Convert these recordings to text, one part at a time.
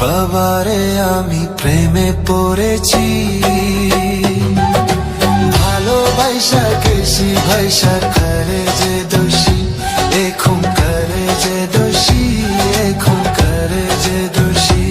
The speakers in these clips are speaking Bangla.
বাবারে আমি প্রেমে পড়েছি, ভালোবাসা গেছি ভাইসা করে যে দোষী, এখন করে যে দোষী, এখন করে যে দোষী।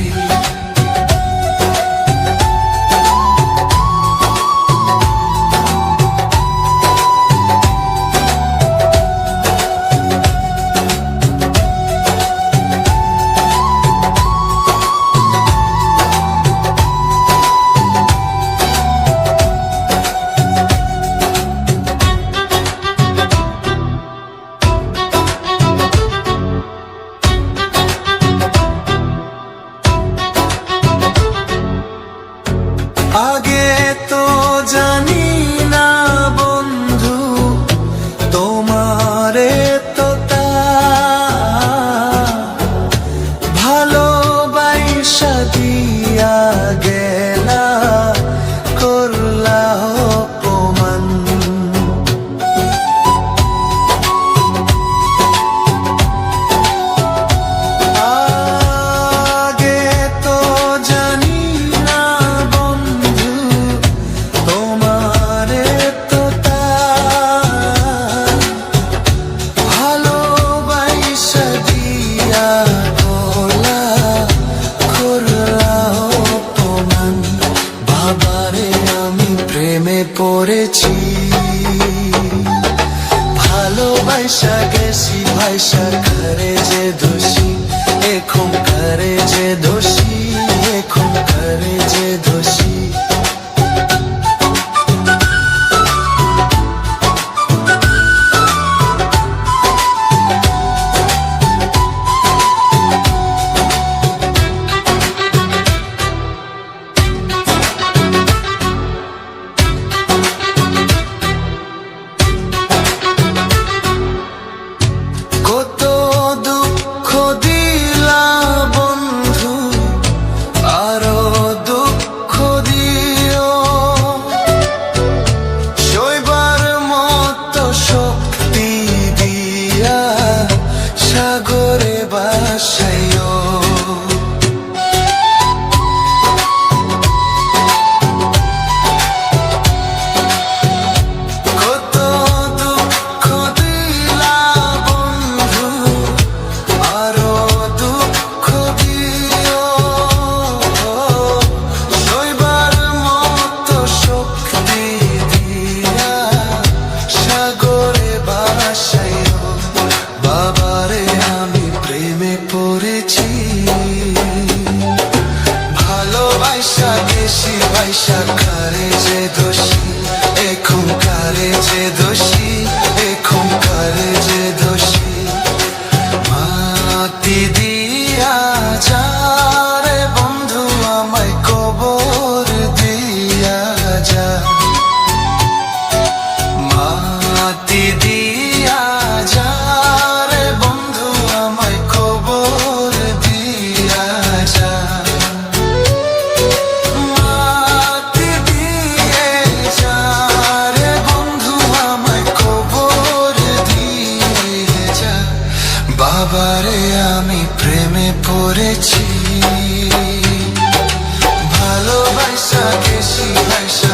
আগে তো জানি না বন্ধু তোমারে তো ভালোবাসা দিয়া গেলা করলা অপমান। আগে তো জানি না পড়েছি, ভালোবাসা গেছি ভাইসা করে যে দোষী, এখন করে যে দোষী, এখন করে যে দোষী। সাগরে বাসাইও কত দুঃখ দিলা বন্ধু, আরো দুঃখ দিও, সইবার মতো শক্তি দিয়া সাগরে বাসাইও। বাবারে আমি প্রেমে পড়েছি, ভালোবাসা গেছি ভাইসা করে যে দোষী, এখন করে যে দোষী, এখন করে যে দোষী। মাটি দিয়া যারে বন্ধু আমায় কবর দিয়া যা, মাটি দিয়া যা বাবারে আমি প্রেমে পড়েছি, ভালোবাসা গেছি ভাইসা